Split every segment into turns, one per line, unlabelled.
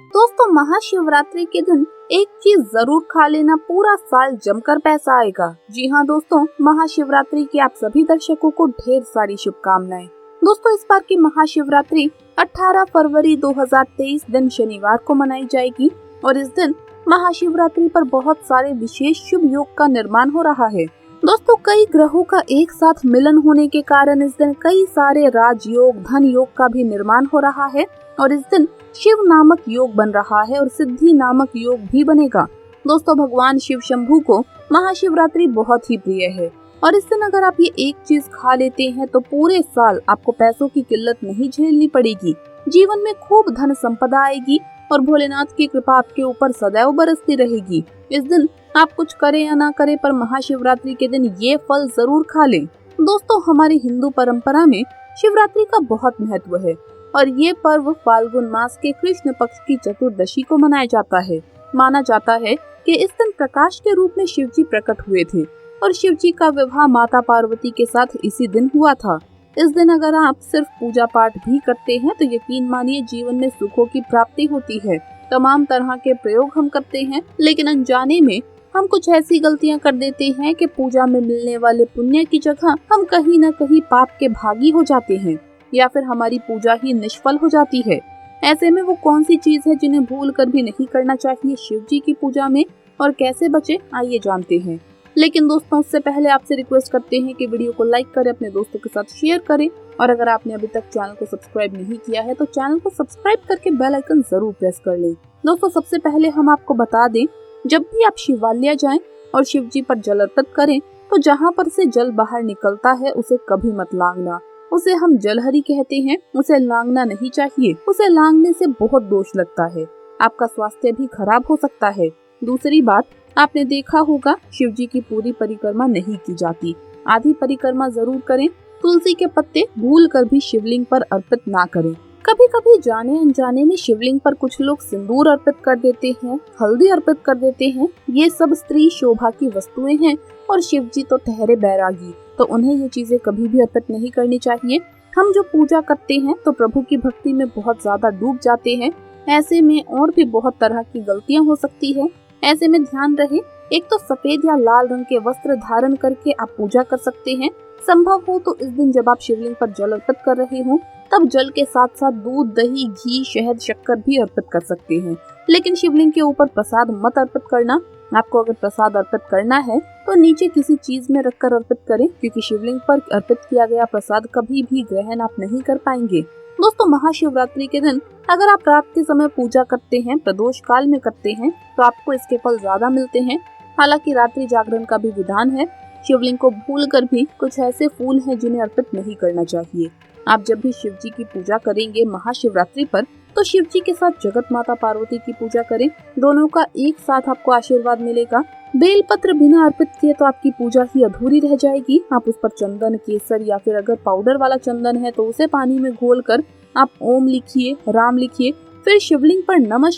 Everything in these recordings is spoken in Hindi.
दोस्तों, महाशिवरात्रि के दिन एक चीज जरूर खा लेना, पूरा साल जमकर पैसा आएगा। जी हाँ दोस्तों, महाशिवरात्रि की आप सभी दर्शकों को ढेर सारी शुभकामनाएं। दोस्तों, इस बार की महाशिवरात्रि 18 फरवरी 2023 दिन शनिवार को मनाई जाएगी और इस दिन महाशिवरात्रि पर बहुत सारे विशेष शुभ योग का निर्माण हो रहा है। दोस्तों, कई ग्रहों का एक साथ मिलन होने के कारण इस दिन कई सारे राजयोग, धन योग का भी निर्माण हो रहा है और इस दिन शिव नामक योग बन रहा है और सिद्धि नामक योग भी बनेगा। दोस्तों, भगवान शिव शंभू को महाशिवरात्रि बहुत ही प्रिय है और इस दिन अगर आप ये एक चीज खा लेते हैं तो पूरे साल आपको पैसों की किल्लत नहीं झेलनी पड़ेगी, जीवन में खूब धन संपदा आएगी और भोलेनाथ की कृपा आपके ऊपर सदैव बरसती रहेगी। इस दिन आप कुछ करें या ना करें, पर महाशिवरात्रि के दिन ये फल जरूर खा लें। दोस्तों, हमारी हिंदू परंपरा में शिवरात्रि का बहुत महत्व है और ये पर्व फाल्गुन मास के कृष्ण पक्ष की चतुर्दशी को मनाया जाता है। माना जाता है कि इस दिन प्रकाश के रूप में शिव जी प्रकट हुए थे और शिव जी का विवाह माता पार्वती के साथ इसी दिन हुआ था। इस दिन अगर आप सिर्फ पूजा पाठ भी करते हैं तो यकीन मानिए जीवन में सुखों की प्राप्ति होती है। तमाम तरह के प्रयोग हम करते हैं, लेकिन अनजाने में हम कुछ ऐसी गलतियां कर देते हैं कि पूजा में मिलने वाले पुण्य की जगह हम कहीं न कहीं पाप के भागी हो जाते हैं या फिर हमारी पूजा ही निष्फल हो जाती है। ऐसे में वो कौन सी चीज है जिन्हें भूल कर भी नहीं करना चाहिए शिव जी की पूजा में, और कैसे बचे, आइए जानते हैं। लेकिन दोस्तों, उससे पहले आपसे रिक्वेस्ट करते हैं कि वीडियो को लाइक करें, अपने दोस्तों के साथ शेयर करें और अगर आपने अभी तक चैनल को सब्सक्राइब नहीं किया है तो चैनल को सब्सक्राइब करके बेल आइकन जरूर प्रेस कर लें। दोस्तों, सबसे पहले हम आपको बता दें, जब भी आप शिवालय जाएं और शिव जी पर जल अर्पित करें तो जहाँ पर से जल बाहर निकलता है उसे कभी मत लांघना। उसे हम जलहरी कहते हैं, उसे लांघना नहीं चाहिए। उसे लांघने से बहुत दोष लगता है, आपका स्वास्थ्य भी खराब हो सकता है। दूसरी बात, आपने देखा होगा शिव जी की पूरी परिक्रमा नहीं की जाती, आधी परिक्रमा जरूर करें। तुलसी के पत्ते भूल कर भी शिवलिंग पर अर्पित ना करें। कभी कभी जाने अनजाने में शिवलिंग पर कुछ लोग सिंदूर अर्पित कर देते हैं, हल्दी अर्पित कर देते हैं। ये सब स्त्री शोभा की वस्तुएं हैं और शिव जी तो ठहरे बैरागी, तो उन्हें ये चीजें कभी भी अर्पित नहीं करनी चाहिए। हम जो पूजा करते हैं तो प्रभु की भक्ति में बहुत ज्यादा डूब जाते हैं, ऐसे में और भी बहुत तरह की गलतियां हो सकती है। ऐसे में ध्यान रहे, एक तो सफेद या लाल रंग के वस्त्र धारण करके आप पूजा कर सकते हैं। संभव हो तो इस दिन जब आप शिवलिंग पर जल अर्पित कर रहे हो तब जल के साथ साथ दूध, दही, घी, शहद, शक्कर भी अर्पित कर सकते हैं, लेकिन शिवलिंग के ऊपर प्रसाद मत अर्पित करना। आपको अगर प्रसाद अर्पित करना है तो नीचे किसी चीज में रखकर अर्पित करें, क्योंकि शिवलिंग पर अर्पित किया गया प्रसाद कभी भी ग्रहण आप नहीं कर पाएंगे। दोस्तों, महाशिवरात्रि के दिन अगर आप रात के समय पूजा करते हैं, प्रदोष काल में करते हैं, तो आपको इसके फल ज्यादा मिलते हैं। हालांकि रात्रि जागरण का भी विधान है। शिवलिंग को भूल कर भी कुछ ऐसे फूल हैं जिन्हें अर्पित नहीं करना चाहिए। आप जब भी शिव जी की पूजा करेंगे महाशिवरात्रि पर तो शिव जी के साथ जगत माता पार्वती की पूजा करें, दोनों का एक साथ आपको आशीर्वाद मिलेगा। बेलपत्र बिना अर्पित किए तो आपकी पूजा ही अधूरी रह जाएगी। आप उस पर चंदन, केसर या फिर अगर पाउडर वाला चंदन है तो उसे पानी में घोलकर आप ओम लिखिए, राम लिखिए, फिर शिवलिंग पर नमः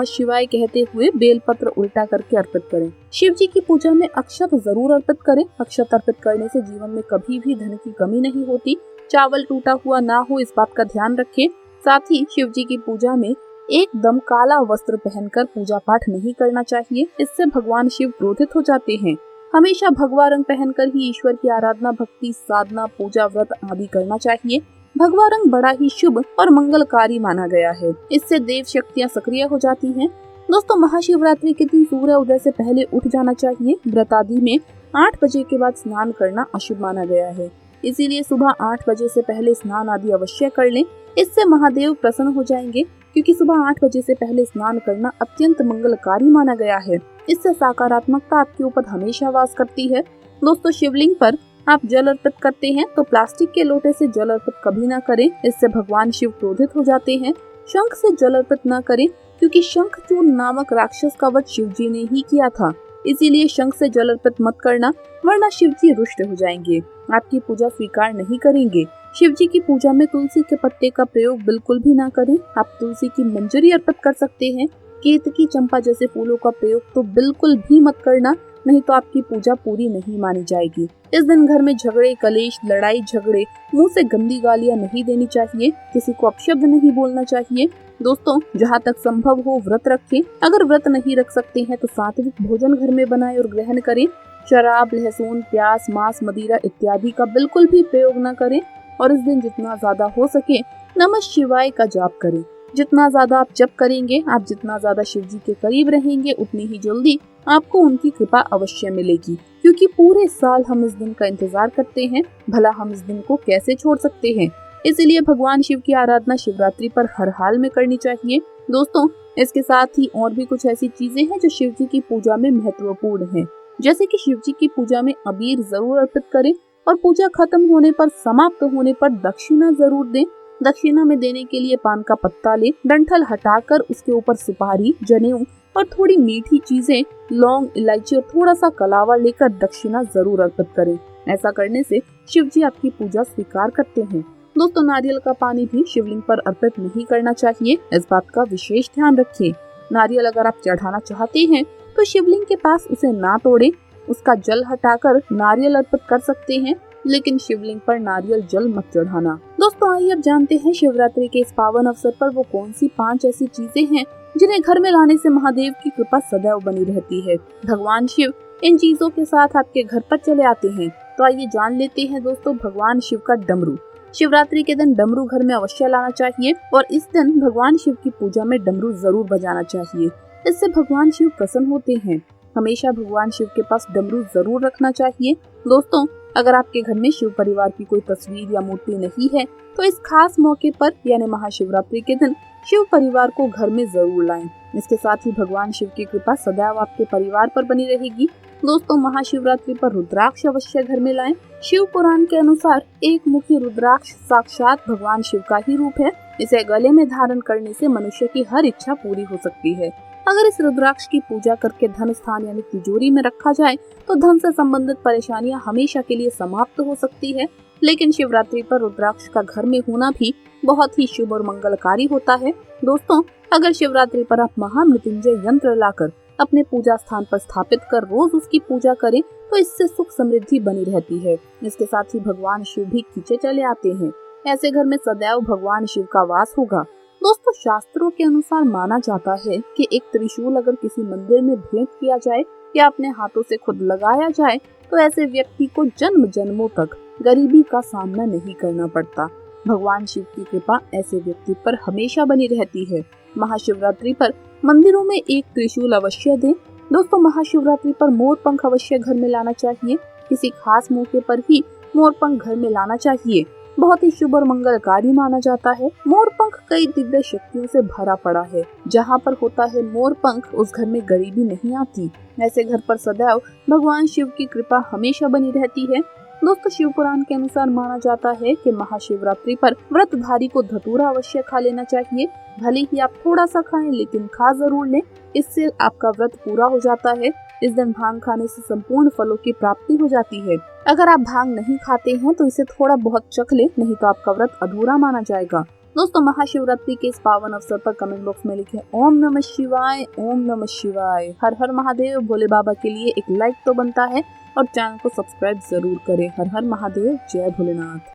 शिवाय कहते हुए बेलपत्र उल्टा करके अर्पित करें। शिव जी की पूजा में अक्षत जरूर अर्पित करें। अक्षत अर्पित करने से जीवन में कभी भी धन की कमी नहीं होती। चावल टूटा हुआ ना हो, इस बात का ध्यान रखें। साथ ही शिव जी की पूजा में एकदम काला वस्त्र पहनकर पूजा पाठ नहीं करना चाहिए, इससे भगवान शिव क्रोधित हो जाते हैं। हमेशा भगवा रंग पहनकर ही ईश्वर की आराधना, भक्ति, साधना, पूजा, व्रत आदि करना चाहिए। भगवा रंग बड़ा ही शुभ और मंगलकारी माना गया है, इससे देव शक्तियाँ सक्रिय हो जाती हैं। दोस्तों, महाशिवरात्रि के दिन सूर्य उदय से पहले उठ जाना चाहिए। व्रत आदि में 8 बजे के बाद स्नान करना अशुभ माना गया है, इसीलिए सुबह 8 बजे से पहले स्नान आदि अवश्य कर लें। इससे महादेव प्रसन्न हो जाएंगे, क्योंकि सुबह 8 बजे से पहले स्नान करना अत्यंत मंगलकारी माना गया है। इससे सकारात्मकता आपके ऊपर हमेशा वास करती है। दोस्तों, शिवलिंग पर आप जल अर्पित करते हैं तो प्लास्टिक के लोटे से जल अर्पित कभी ना करें, इससे भगवान शिव क्रोधित हो जाते हैं। शंख से जल अर्पित न करें, क्योंकि शंखचूर्ण नामक राक्षस का वध शिव जी ने ही किया था, इसीलिए शंख से जल अर्पित मत करना, वरना शिव जी रुष्ट हो जाएंगे, आपकी पूजा स्वीकार नहीं करेंगे। शिव जी की पूजा में तुलसी के पत्ते का प्रयोग बिल्कुल भी ना करें। आप तुलसी की मंजरी अर्पित कर सकते हैं। केतकी, चंपा जैसे फूलों का प्रयोग तो बिल्कुल भी मत करना। नहीं तो आपकी पूजा पूरी नहीं मानी जाएगी। इस दिन घर में झगड़े, कलेश, लड़ाई झगड़े, मुंह से गंदी गालियां नहीं देनी चाहिए, किसी को अपशब्द नहीं बोलना चाहिए। दोस्तों, जहाँ तक संभव हो व्रत रखें। अगर व्रत नहीं रख सकते हैं तो सात्विक भोजन घर में बनाएं और ग्रहण करें। शराब, लहसुन, प्याज, मांस, मदिरा इत्यादि का बिल्कुल भी प्रयोग न करें और इस दिन जितना ज्यादा हो सके नमः शिवाय का जाप करें। जितना ज्यादा आप जप करेंगे, आप जितना ज्यादा शिव जी के करीब रहेंगे, उतनी ही जल्दी आपको उनकी कृपा अवश्य मिलेगी। क्योंकि पूरे साल हम इस दिन का इंतजार करते हैं, भला हम इस दिन को कैसे छोड़ सकते हैं। इसीलिए भगवान शिव की आराधना शिवरात्रि पर हर हाल में करनी चाहिए। दोस्तों, इसके साथ ही और भी कुछ ऐसी चीजें हैं जो शिव जी की पूजा में महत्वपूर्ण है। जैसे कि शिव जी की पूजा में अबीर जरूर अर्पित करें और पूजा खत्म होने पर, समाप्त होने पर दक्षिणा जरूर दें। दक्षिणा में देने के लिए पान का पत्ता ले, डंठल हटाकर उसके ऊपर सुपारी, जनेऊ और थोड़ी मीठी चीजें, लौंग, इलायची और थोड़ा सा कलावा लेकर दक्षिणा जरूर अर्पित करें। ऐसा करने से शिव जी आपकी पूजा स्वीकार करते हैं। दोस्तों, नारियल का पानी भी शिवलिंग पर अर्पित नहीं करना चाहिए, इस बात का विशेष ध्यान रखें। नारियल अगर आप चढ़ाना चाहते हैं तो शिवलिंग के पास उसे ना तोड़े, उसका जल हटाकर नारियल अर्पित कर सकते हैं, लेकिन शिवलिंग पर नारियल जल मत चढ़ाना। दोस्तों, आइए अब जानते हैं शिवरात्रि के इस पावन अवसर पर वो कौन सी 5 ऐसी चीजें हैं जिन्हें घर में लाने से महादेव की कृपा सदैव बनी रहती है। भगवान शिव इन चीजों के साथ आपके घर पर चले आते हैं। तो आइए जान लेते हैं दोस्तों भगवान शिव का डमरू। शिवरात्रि के दिन डमरू घर में अवश्य लाना चाहिए और इस दिन भगवान शिव की पूजा में डमरू जरूर बजाना चाहिए। इससे भगवान शिव प्रसन्न होते हैं। हमेशा भगवान शिव के पास डमरू जरूर रखना चाहिए। दोस्तों, अगर आपके घर में शिव परिवार की कोई तस्वीर या मूर्ति नहीं है तो इस खास मौके पर यानी महाशिवरात्रि के दिन शिव परिवार को घर में जरूर लाएं। इसके साथ ही भगवान शिव की कृपा सदैव आपके परिवार पर बनी रहेगी। दोस्तों, महाशिवरात्रि पर रुद्राक्ष अवश्य घर में लाएं। शिव पुराण के अनुसार एक मुखी रुद्राक्ष साक्षात भगवान शिव का ही रूप है। इसे गले में धारण करने से मनुष्य की हर इच्छा पूरी हो सकती है। अगर इस रुद्राक्ष की पूजा करके धन स्थान यानी तिजोरी में रखा जाए तो धन से संबंधित परेशानियां हमेशा के लिए समाप्त हो सकती है। लेकिन शिवरात्रि पर रुद्राक्ष का घर में होना भी बहुत ही शुभ और मंगलकारी होता है। दोस्तों, अगर शिवरात्रि पर आप महामृत्युंजय यंत्र लाकर अपने पूजा स्थान पर स्थापित कर रोज उसकी पूजा करें तो इससे सुख समृद्धि बनी रहती है। इसके साथ ही भगवान शिव भी खींचे चले आते हैं। ऐसे घर में सदैव भगवान शिव का वास होगा। दोस्तों, शास्त्रों के अनुसार माना जाता है कि एक त्रिशूल अगर किसी मंदिर में भेंट किया जाए या अपने हाथों से खुद लगाया जाए तो ऐसे व्यक्ति को जन्म जन्मों तक गरीबी का सामना नहीं करना पड़ता। भगवान शिव की कृपा ऐसे व्यक्ति पर हमेशा बनी रहती है। महाशिवरात्रि पर मंदिरों में एक त्रिशूल अवश्य दें। दोस्तों, महाशिवरात्रि पर मोर पंख अवश्य घर में लाना चाहिए। किसी खास मौके पर ही मोर पंख घर में लाना चाहिए। बहुत ही शुभ और मंगलकारी माना जाता है। मोर पंख कई दिव्य शक्तियों से भरा पड़ा है। जहाँ पर होता है मोर पंख, उस घर में गरीबी नहीं आती। ऐसे घर पर सदैव भगवान शिव की कृपा हमेशा बनी रहती है। दोस्तों, शिव पुराण के अनुसार माना जाता है कि महाशिवरात्रि पर व्रतधारी को धतूरा अवश्य खा लेना चाहिए। भले ही आप थोड़ा सा खाएं, लेकिन खा जरूर लें, इससे आपका व्रत पूरा हो जाता है। इस दिन भांग खाने से संपूर्ण फलों की प्राप्ति हो जाती है। अगर आप भांग नहीं खाते हैं तो इसे थोड़ा बहुत चख ले, नहीं तो आपका व्रत अधूरा माना जाएगा। दोस्तों, महाशिवरात्रि के इस पावन अवसर पर कमेंट बॉक्स में लिखें ओम नमः शिवाय, ओम नमः शिवाय, हर हर महादेव। भोले बाबा के लिए एक लाइक तो बनता है और चैनल को सब्सक्राइब जरूर करें। हर हर महादेव, जय भोलेनाथ।